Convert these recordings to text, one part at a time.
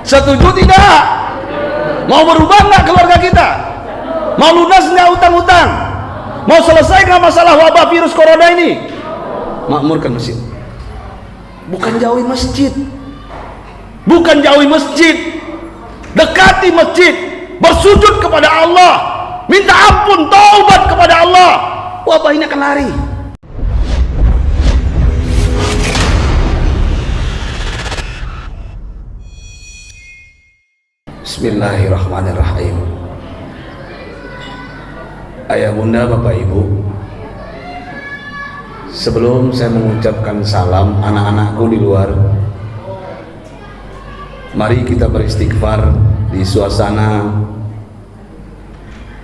Setuju tidak? Mau berubah nggak keluarga kita? Mau lunas nggak utang-utang? Mau selesai nggak masalah wabah virus corona ini? Makmurkan masjid. Bukan jauhi masjid, bukan jauhi masjid, dekati masjid, bersujud kepada Allah, minta ampun, taubat kepada Allah. Wabah ini akan lari. Bismillahirrahmanirrahim. Ayah bunda, bapak ibu, sebelum saya mengucapkan salam anak-anakku di luar, mari kita beristighfar di suasana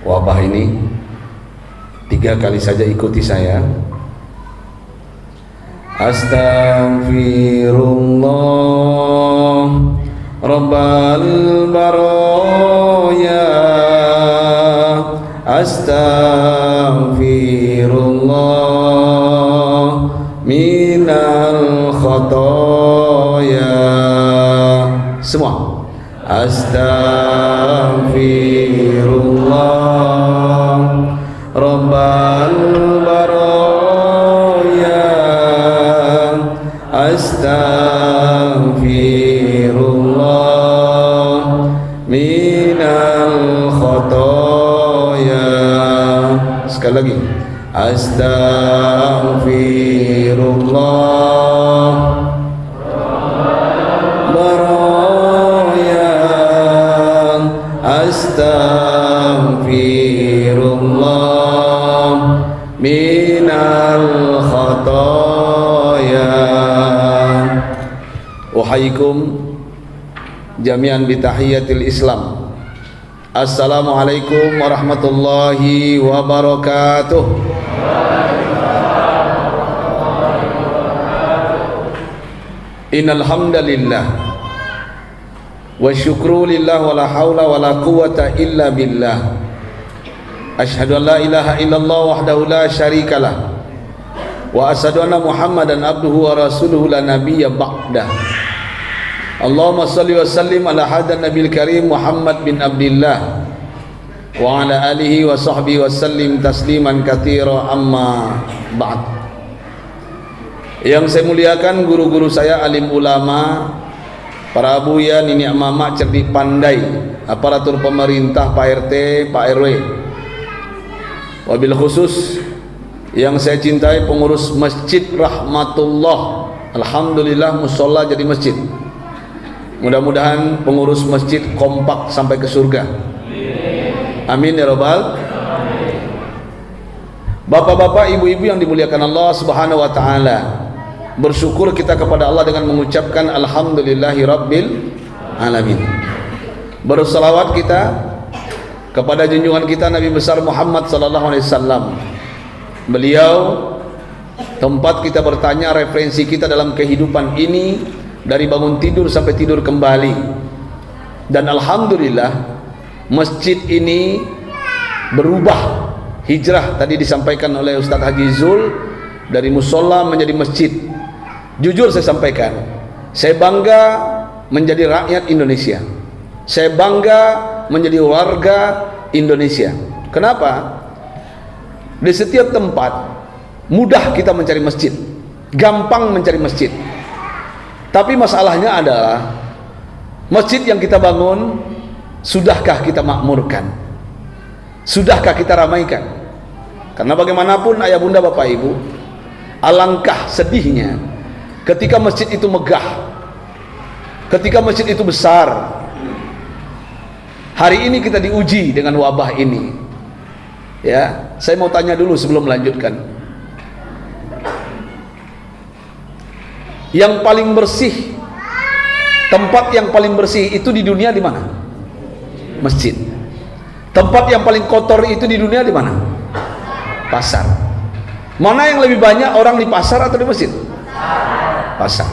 wabah ini. 3 kali saja ikuti saya. Astaghfirullah Rabbal baraya, astaghfirullah minal khotoya. Semua. Astaghfirullah Rabbal baraya, astaghfirullah minal khotoya. Sekali lagi. Astaghfirullah baraya, astaghfirullah minal khotoya. Uhayyikum jami'an bitahiyatil Islam. Assalamualaikum warahmatullahi wabarakatuh. Innal hamdalillah wa syukru lillah wa la haula wa la quwwata illa billah. Asyhadu an la ilaha illallah wahdahu la syarikalah wa asyhadu anna Muhammadan abduhu wa rasuluhu la nabiyya ba'dah. Allahumma salli wa sallim ala hadan nabil karim Muhammad bin Abdillah wa ala alihi wa sahbihi wa sallim tasliman katsira, amma ba'd. Yang saya muliakan guru-guru saya, alim ulama, para abuya, nini mama, cerdik pandai, aparatur pemerintah, Pak RT, Pak RW, wabil khusus yang saya cintai pengurus Masjid Rahmatullah. Alhamdulillah musola jadi masjid. Mudah-mudahan pengurus masjid kompak sampai ke surga. Amin ya rabbal. Bapak-bapak, ibu-ibu yang dimuliakan Allah Subhanahu wa taala, bersyukur kita kepada Allah dengan mengucapkan alhamdulillahi rabbil alamin. Berselawat kita kepada junjungan kita Nabi besar Muhammad sallallahu alaihi wasallam. Beliau tempat kita bertanya, referensi kita dalam kehidupan ini, dari bangun tidur sampai tidur kembali. Dan alhamdulillah masjid ini berubah, hijrah tadi disampaikan oleh Ustadz Haji Zul, dari musola menjadi masjid. Jujur saya sampaikan, saya bangga menjadi rakyat Indonesia, saya bangga menjadi warga Indonesia. Kenapa? Di setiap tempat mudah kita mencari masjid, gampang mencari masjid. Tapi masalahnya adalah masjid yang kita bangun, sudahkah kita makmurkan? Sudahkah kita ramaikan? Karena bagaimanapun ayah bunda bapak ibu, alangkah sedihnya ketika masjid itu megah, ketika masjid itu besar. Hari ini kita diuji dengan wabah ini. Ya, saya mau tanya dulu sebelum melanjutkan. Yang paling bersih, tempat yang paling bersih itu di dunia di mana? Masjid. Tempat yang paling kotor itu di dunia di mana? Pasar. Mana yang lebih banyak orang di pasar atau di masjid? Pasar.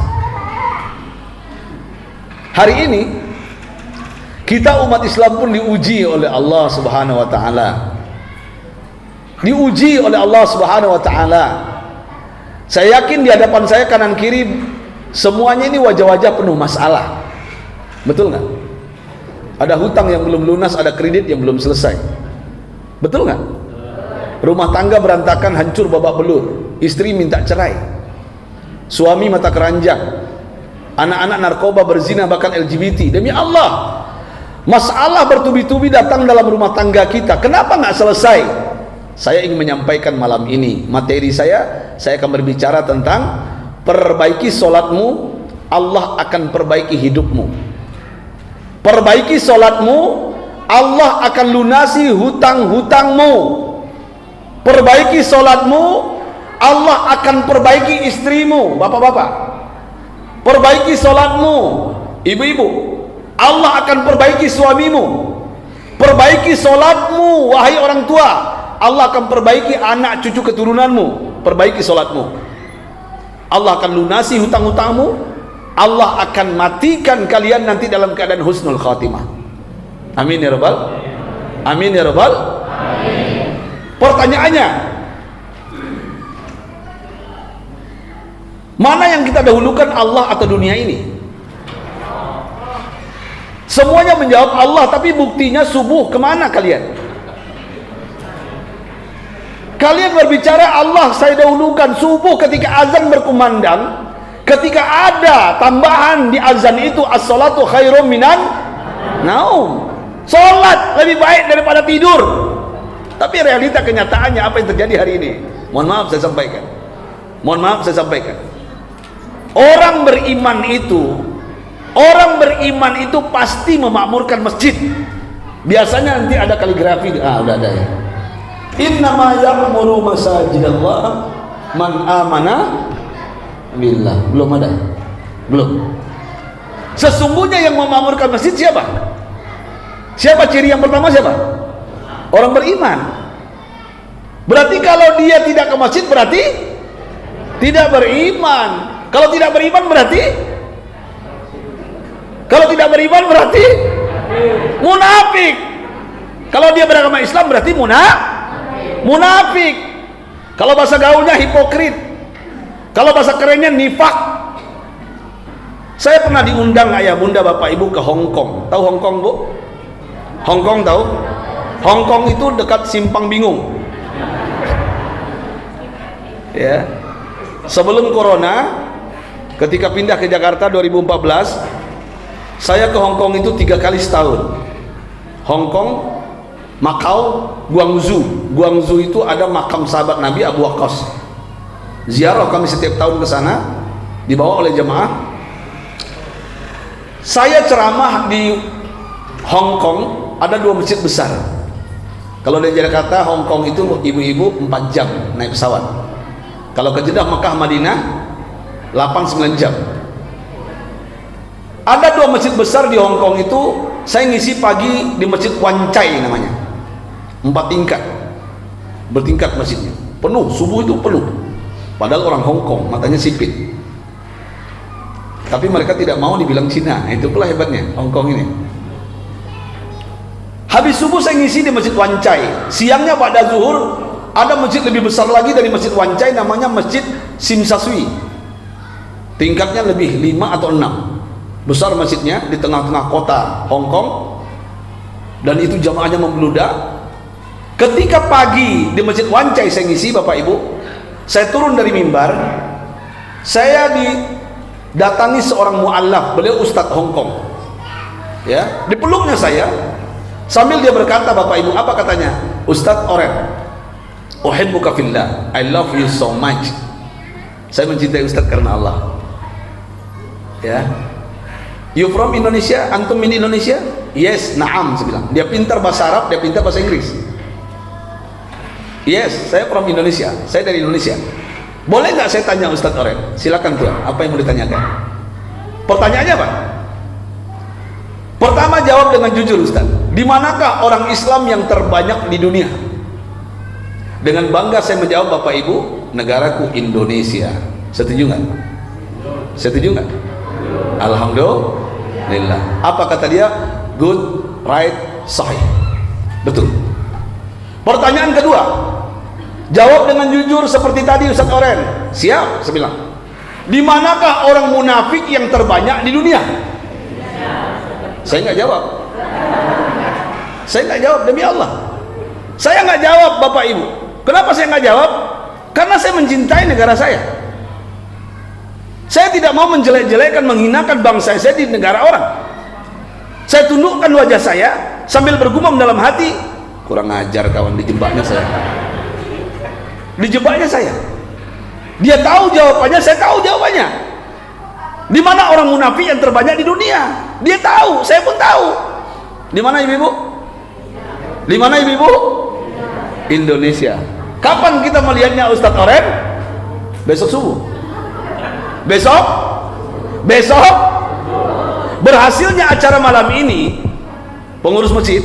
Hari ini kita umat Islam pun diuji oleh Allah Subhanahu wa taala. Diuji oleh Allah Subhanahu wa taala. Saya yakin di hadapan saya kanan kiri semuanya ini wajah-wajah penuh masalah. Betul nggak? Ada hutang yang belum lunas, ada kredit yang belum selesai. Betul nggak? Rumah tangga berantakan, hancur babak belur, istri minta cerai, suami mata keranjang, anak-anak narkoba, berzina, bahkan LGBT. Demi Allah, masalah bertubi-tubi datang dalam rumah tangga kita. Kenapa nggak selesai? Saya ingin menyampaikan malam ini, materi saya akan berbicara tentang perbaiki solatmu, Allah akan perbaiki hidupmu. Perbaiki solatmu, Allah akan lunasi hutang-hutangmu. Perbaiki solatmu, Allah akan perbaiki istrimu, bapak-bapak. Perbaiki solatmu, ibu-ibu, Allah akan perbaiki suamimu. Perbaiki solatmu, wahai orang tua, Allah akan perbaiki anak cucu keturunanmu. Perbaiki solatmu, Allah akan lunasi hutang-hutangmu. Allah akan matikan kalian nanti dalam keadaan husnul khatimah. Amin ya rabbal. Amin ya rabbal. Amin. Pertanyaannya, mana yang kita dahulukan, Allah atau dunia ini? Semuanya menjawab Allah, tapi buktinya subuh kemana kalian? Kalian berbicara Allah saya dahulukan, subuh ketika azan berkumandang, ketika ada tambahan di azan itu as-salatu khairum minan naum, salat lebih baik daripada tidur. Tapi realita kenyataannya apa yang terjadi hari ini? Mohon maaf saya sampaikan. Orang beriman itu pasti memakmurkan masjid. Biasanya nanti ada kaligrafi, udah ada ya. Innama ya'muru masajidallah man amana billah. Belum ada. Belum. Sesungguhnya yang memakmurkan masjid siapa? Siapa ciri yang pertama siapa? Orang beriman. Berarti kalau dia tidak ke masjid berarti tidak beriman. Kalau tidak beriman berarti munafik. Kalau dia beragama Islam berarti munafik. Kalau bahasa gaulnya hipokrit. Kalau bahasa kerennya nifak. Saya pernah diundang ayah bunda bapak ibu ke Hong Kong. Tahu Hong Kong, Bu? Hong Kong tahu? Hong Kong itu dekat Simpang Bingung. Ya. Sebelum corona, ketika pindah ke Jakarta 2014, saya ke Hong Kong itu 3 kali setahun. Hong Kong, Macau, Guangzhou. Guangzhou itu ada makam sahabat Nabi Abu Waqqas. Ziarah kami setiap tahun ke sana, dibawa oleh jemaah. Saya ceramah di Hong Kong, ada 2 masjid besar. Kalau dari Jakarta Hong Kong itu ibu-ibu 4 jam naik pesawat. Kalau ke Jeddah, Mekah, Madinah 8-9 jam. Ada 2 masjid besar di Hong Kong itu. Saya ngisi pagi di Masjid Wan Chai namanya, 4 tingkat, bertingkat masjidnya, penuh, subuh itu penuh. Padahal orang Hong Kong, matanya sipit, tapi mereka tidak mau dibilang Cina. Itu pula hebatnya Hong Kong ini. Habis subuh saya ngisi di Masjid Wan Chai. Siangnya pada zuhur ada masjid lebih besar lagi dari Masjid Wan Chai, namanya Masjid Sim Sa Tsui. Tingkatnya lebih 5 atau 6. Besar masjidnya di tengah-tengah kota Hong Kong, dan itu jamaahnya membludak. Ketika pagi di Masjid Wan Chai saya ngisi, Bapak Ibu, saya turun dari mimbar, saya didatangi seorang mu'allaf, beliau Ustadz Hong Kong, ya, dipeluknya saya sambil dia berkata, Bapak Ibu, apa katanya? Ustadz Oren, uhibbuka fillah, I love you so much. Saya mencintai Ustadz karena Allah. Ya, you from Indonesia? Antum min Indonesia? Yes, naam, saya bilang. Dia pintar bahasa Arab, dia pintar bahasa Inggris. Yes, saya from Indonesia, saya dari Indonesia. Boleh nggak saya tanya Ustadz Oren? Silakan tuan, apa yang mau ditanyakan? Pertanyaannya apa? Pertama, jawab dengan jujur Ustadz. Di manakah orang Islam yang terbanyak di dunia? Dengan bangga saya menjawab, Bapak Ibu, negaraku Indonesia. Setuju nggak? Setuju nggak? Alhamdulillah. Apa kata dia? Good, right, sahih. Betul. Pertanyaan kedua, jawab dengan jujur seperti tadi Ustadz Oren. Siap, saya bilang. Di manakah orang munafik yang terbanyak di dunia? Saya nggak jawab. Saya nggak jawab, demi Allah. Saya nggak jawab, Bapak Ibu. Kenapa saya nggak jawab? Karena saya mencintai negara saya. Saya tidak mau menjelek-jelekkan, menghinakan bangsa saya di negara orang. Saya tundukkan wajah saya sambil bergumam dalam hati, kurang ajar kawan, dijebaknya saya. Dijebaknya saya. Dia tahu jawabannya, saya tahu jawabannya. Di mana orang munafik yang terbanyak di dunia? Dia tahu, saya pun tahu. Di mana ibu-ibu? Di mana ibu-ibu? Indonesia. Kapan kita melihatnya Ustadz Oren? Besok subuh. Besok? Besok? Berhasilnya acara malam ini, pengurus masjid,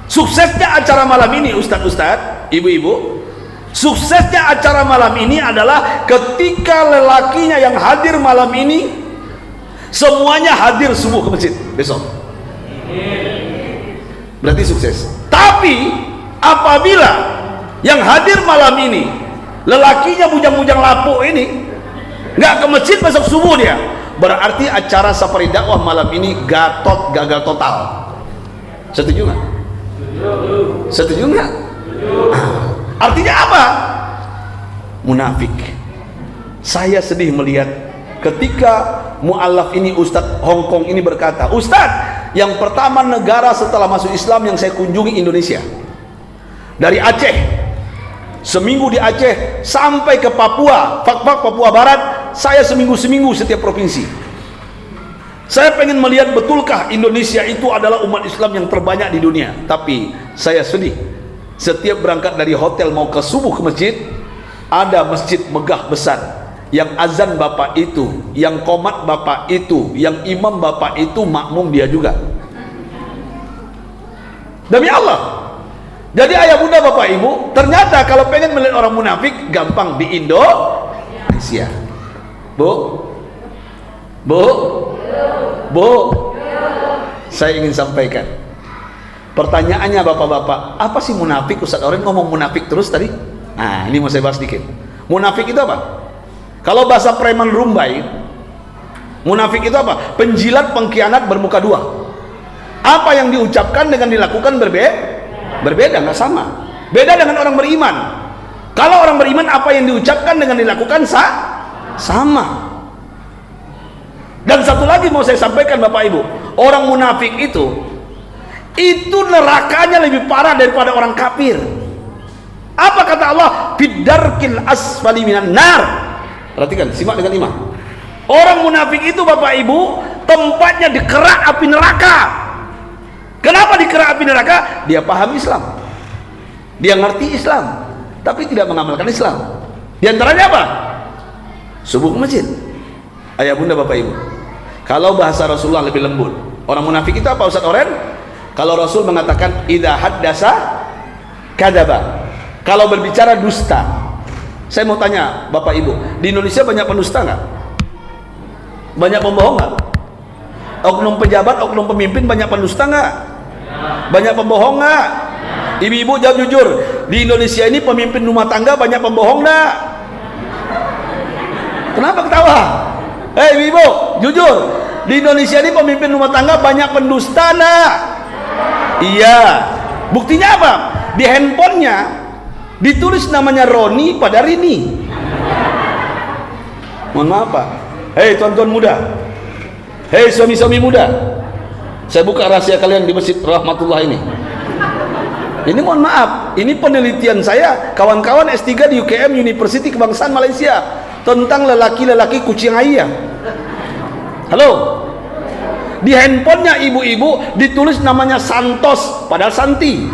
suksesnya acara malam ini Ustadz-ustadz, ibu-ibu, suksesnya acara malam ini adalah ketika lelakinya yang hadir malam ini semuanya hadir subuh ke masjid besok. Berarti sukses. Tapi apabila yang hadir malam ini lelakinya bujang-bujang lapuk ini nggak ke masjid besok subuh dia, berarti acara safari dakwah malam ini gagal total. Setuju nggak? Setuju nggak? Artinya apa? Munafik. Saya sedih melihat ketika mu'alaf ini, Ustadz Hongkong ini berkata, Ustadz, yang pertama negara setelah masuk Islam yang saya kunjungi Indonesia. Dari Aceh, seminggu di Aceh sampai ke Papua, Fakfak Papua Barat, saya seminggu-seminggu setiap provinsi. Saya pengen melihat betulkah Indonesia itu adalah umat Islam yang terbanyak di dunia. Tapi saya sedih, setiap berangkat dari hotel mau ke subuh ke masjid, ada masjid megah besar yang azan bapak itu, yang qomat bapak itu, yang imam bapak itu, makmum dia juga. Demi Allah. Jadi ayah bunda bapak ibu, ternyata kalau pengen melihat orang munafik gampang di Indonesia. Bu, saya ingin sampaikan. Pertanyaannya bapak-bapak, apa sih munafik? Ustadz Oren ngomong munafik terus tadi. Nah, ini mau saya bahas sedikit. Munafik itu apa? Kalau bahasa preman Rumbai, munafik itu apa? Penjilat, pengkhianat, bermuka dua. Apa yang diucapkan dengan dilakukan berbeda, nggak sama. Beda dengan orang beriman. Kalau orang beriman, apa yang diucapkan dengan dilakukan sama. Dan satu lagi mau saya sampaikan bapak ibu, orang munafik itu nerakanya lebih parah daripada orang kafir. Apa kata Allah? Fiddarkil asfali minan nar. Perhatikan, simak dengan iman. Orang munafik itu bapak ibu tempatnya di kerak api neraka. Kenapa di kerak api neraka? Dia paham Islam, dia ngerti Islam, tapi tidak mengamalkan Islam. Di antaranya apa? Subuh ke masjid. Ayah bunda bapak ibu, kalau bahasa Rasulullah lebih lembut. Orang munafik itu apa Ustadz Oren? Kalau Rasul mengatakan idza haddasa kadzaba, kalau berbicara dusta. Saya mau tanya bapak ibu, di Indonesia banyak pendusta nggak? Banyak pembohong nggak? Oknum pejabat, oknum pemimpin banyak pendusta nggak? Banyak pembohong nggak? Ibu-ibu jawab jujur, di Indonesia ini pemimpin rumah tangga banyak pembohong nggak? Kenapa ketawa? Hei ibu, jujur, di Indonesia ini pemimpin rumah tangga banyak pendusta nggak? Iya. Buktinya apa? Di handphonenya ditulis namanya Roni pada Rini. Mohon maaf pak. Hei tuan-tuan muda, hei suami-suami muda, saya buka rahasia kalian di Masjid Rahmatullah ini. Ini mohon maaf, ini penelitian saya, kawan-kawan S3 di UKM University Kebangsaan Malaysia, tentang lelaki-lelaki kucing ayam. Halo. Di handphonenya ibu-ibu ditulis namanya Santos padahal Santi.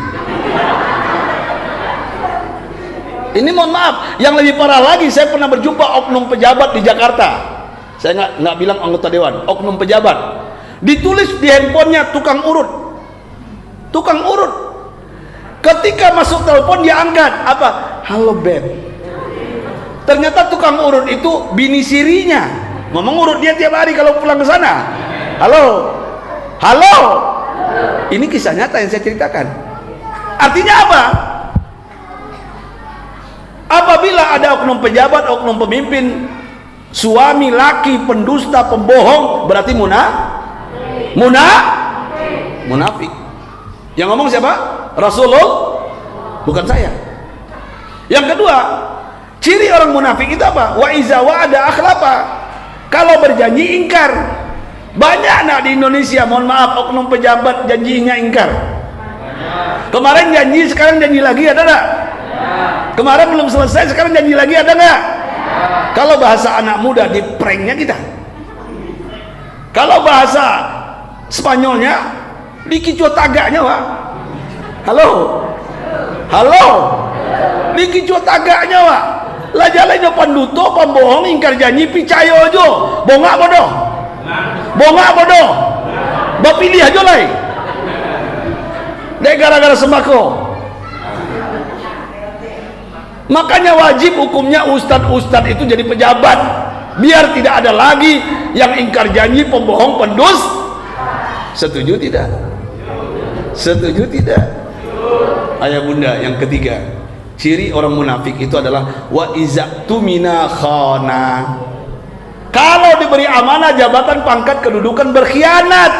Ini mohon maaf, yang lebih parah lagi, saya pernah berjumpa oknum pejabat di Jakarta. Saya nggak bilang anggota dewan, oknum pejabat. Ditulis di handphonenya tukang urut. Tukang urut. Ketika masuk telepon dia angkat, apa? Halo beb. Ternyata tukang urut itu bini sirinya. Ngomong urut dia tiap hari kalau pulang ke sana. Halo. Halo. Ini kisah nyata yang saya ceritakan. Artinya apa? Apabila ada oknum pejabat, oknum pemimpin, suami, laki, pendusta, pembohong, berarti munafik. Yang ngomong siapa? Rasulullah, bukan saya. Yang kedua, ciri orang munafik itu apa? Wa iza wa'ada akhlafa. Kalau berjanji ingkar. Banyak anak di Indonesia, mohon maaf, oknum pejabat janjinya ingkar. Kemarin janji, sekarang janji lagi, ada enggak? Kemarin belum selesai, sekarang janji lagi, ada enggak? Kalau bahasa anak muda, di pranknya kita. Kalau bahasa Spanyolnya, dikicu tagaknya, Pak. Halo, halo, dikicu tagaknya, Pak. Lah jalan depan duto, pembohong, ingkar janji, picayo aja, bongak bodoh, bongak bodoh, bapilih aja lah. Dek gara-gara sembako. Makanya wajib hukumnya ustadz-ustadz itu jadi pejabat, biar tidak ada lagi yang ingkar janji, pembohong, pendus. Setuju tidak? Setuju tidak? Ayah bunda, yang ketiga, ciri orang munafik itu adalah wa iza tumina khana. Kalau diberi amanah, jabatan, pangkat, kedudukan, berkhianat.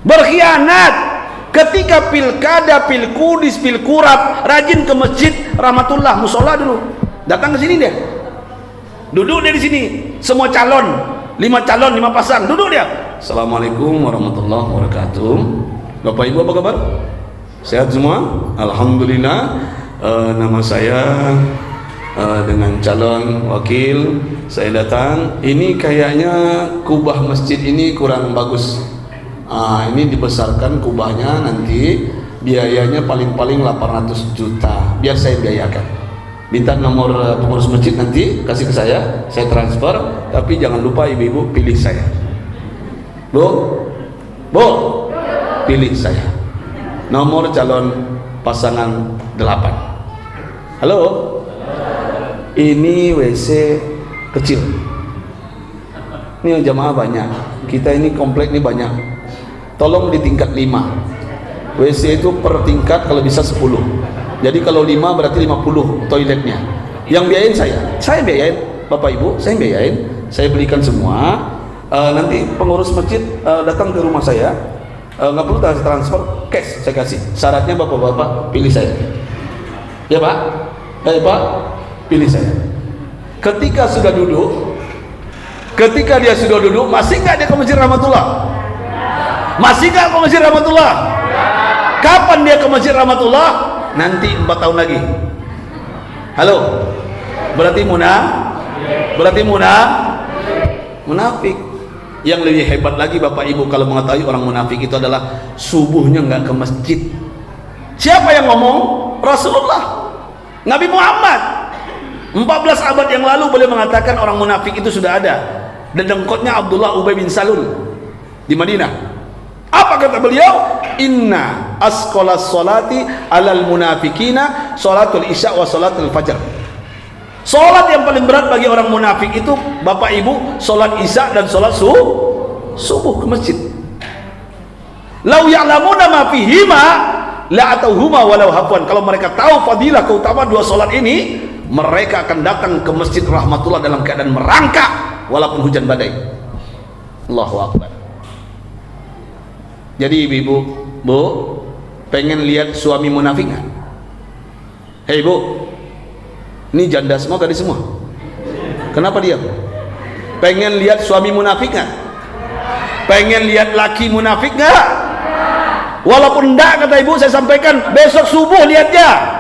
Berkhianat. Ketika pilkada, pilkudis, pilkurap, rajin ke masjid Rahmatullah, musola dulu. Datang ke sini dia. Duduk dia di sini. Semua calon, 5 calon, 5 pasang, duduk dia. Assalamualaikum warahmatullahi wabarakatuh. Bapak Ibu apa kabar? Sehat semua? Alhamdulillah. Nama saya dengan calon wakil saya datang. Ini kayaknya kubah masjid ini kurang bagus. Ini dibesarkan kubahnya, nanti biayanya paling-paling 800 juta, biar saya biayakan. Minta nomor pengurus masjid, nanti kasih ke saya transfer, tapi jangan lupa ibu-ibu pilih saya. Bu, pilih saya. Nomor calon pasangan 8. Halo, ini WC kecil, ini jamaah banyak, kita ini komplek ini banyak, tolong di tingkat 5. WC itu per tingkat kalau bisa 10. Jadi kalau 5 berarti 50 toiletnya. Yang biayain saya biayain, Bapak Ibu, saya biayain, saya belikan semua. Nanti pengurus masjid datang ke rumah saya, nggak perlu transfer, cash saya kasih. Syaratnya bapak-bapak pilih saya. Ya Pak? Pak, pilih saya. Ketika sudah duduk, ketika dia sudah duduk, masih nggak dia ke Masjid Rahmatullah? Masih nggak ke Masjid Rahmatullah? Kapan dia ke Masjid Rahmatullah? Nanti 4 tahun lagi. Halo, berarti munafik. Yang lebih hebat lagi Bapak Ibu, kalau mengetahui orang munafik itu adalah subuhnya nggak ke masjid. Siapa yang ngomong? Rasulullah, Nabi Muhammad. 14 abad yang lalu boleh mengatakan orang munafik itu sudah ada. Dan dengkotnya Abdullah Ubay bin Salul di Madinah. Apa kata beliau? Inna asqalas salati alal munafikina salatul isya wa salatul fajr. Salat yang paling berat bagi orang munafik itu, Bapak Ibu, salat isya dan salat subuh ke masjid. Lau ya'lamuna ma fihima la atauhuma walau hafwan. Kalau mereka tahu fadilah keutamaan 2 salat ini, mereka akan datang ke Masjid Rahmatullah dalam keadaan merangkak walaupun hujan badai. Allahu Akbar. Jadi ibu-ibu, Bu, pengen lihat suami munafik nggak? Hei Bu, ini janda semua tadi semua. Kenapa diam? Pengen lihat suami munafik nggak? Pengen lihat laki munafik nggak? Walaupun enggak, kata ibu, saya sampaikan, besok subuh lihatnya.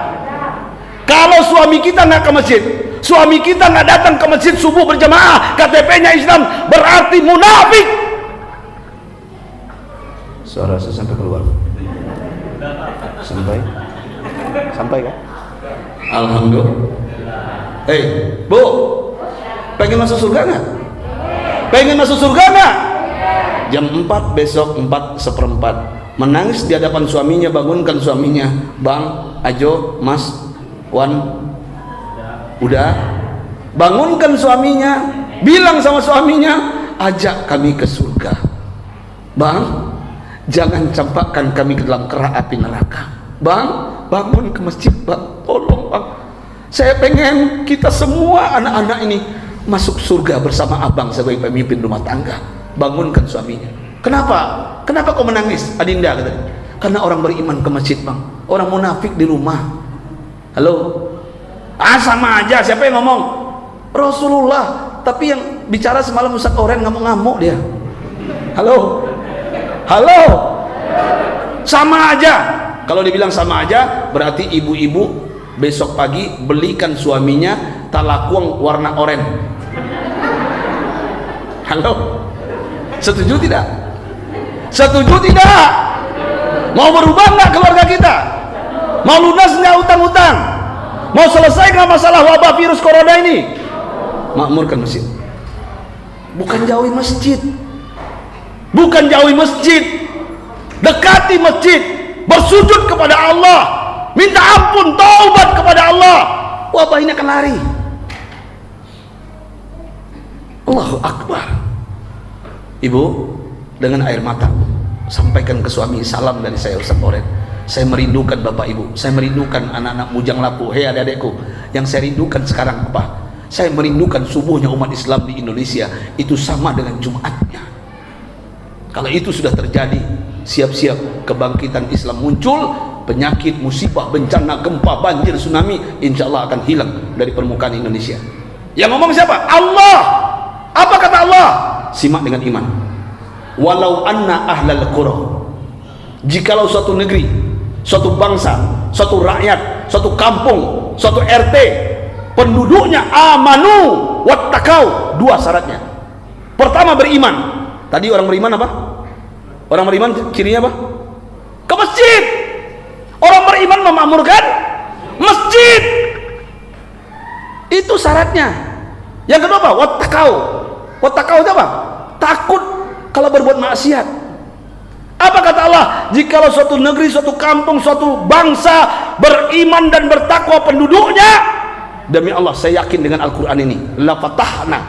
Kalau suami kita nggak ke masjid, suami kita nggak datang ke masjid subuh berjamaah, KTP-nya Islam, berarti munafik. Suara saya sampai keluar. Sampai kan? Alhamdulillah. Hei, Bu, pengen masuk surga nggak? Pengen masuk surga nggak? Jam 4 besok 4:15 menangis di hadapan suaminya, bangunkan suaminya. Bang, Ajo, Mas, Wan, udah? Bangunkan suaminya, bilang sama suaminya, ajak kami ke surga. Bang, jangan campakkan kami ke dalam kerah api neraka. Bang, bangun ke masjid, Bang, tolong Bang, saya pengen kita semua anak-anak ini masuk surga bersama abang sebagai pemimpin rumah tangga. Bangunkan suaminya. Kenapa kau menangis, Adinda? Katanya, Karena orang beriman ke masjid, Bang. Orang munafik di rumah. Halo? Sama aja, siapa yang ngomong? Rasulullah. Tapi yang bicara semalam Ustaz Oren ngamuk-ngamuk dia. Halo? Halo? Sama aja. Kalau dibilang sama aja, berarti ibu-ibu besok pagi belikan suaminya talakuang warna oranye. Halo? Setuju tidak? Setuju tidak? Mau berubah nggak keluarga kita? Mau lunas nggak utang-utang? Mau selesai nggak masalah wabah virus corona ini? Makmurkan masjid. Bukan jauhi masjid. Bukan jauhi masjid. Dekati masjid. Bersujud kepada Allah. Minta ampun, taubat kepada Allah. Wabah ini akan lari. Allahu Akbar. Ibu, dengan air mata sampaikan ke suami salam dari saya Ustaz Oren. Saya merindukan bapak ibu, saya merindukan anak-anak bujang lapuk. Hei adik-adikku, yang saya rindukan sekarang apa? Saya merindukan subuhnya umat Islam di Indonesia itu sama dengan Jumatnya. Kalau itu sudah terjadi, siap-siap kebangkitan Islam muncul, penyakit, musibah, bencana, gempa, banjir, tsunami, insya Allah akan hilang dari permukaan Indonesia. Yang ngomong siapa? Allah. Apa kata Allah? Simak dengan iman. Walau anna ahlal qura, jikalau suatu negeri, suatu bangsa, suatu rakyat, suatu kampung, suatu RT, penduduknya amanu wattakau, dua syaratnya. Pertama beriman. Tadi orang beriman apa? Orang beriman cirinya apa? Ke masjid. Orang beriman memakmurkan masjid. Itu syaratnya. Yang kedua apa? Wattakau. Wattakau itu apa? Takut kalau berbuat maksiat. Apa kata Allah? Jikalau suatu negeri, suatu kampung, suatu bangsa beriman dan bertakwa penduduknya, demi Allah saya yakin dengan Al-Quran ini, la fatahna,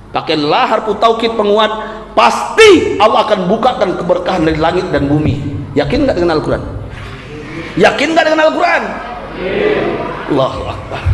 pakai la harfu taukid penguat, pasti Allah akan bukakan keberkahan dari langit dan bumi. Yakin nggak dengan Al-Quran? Yakin nggak dengan Al-Quran? Allahu Akbar.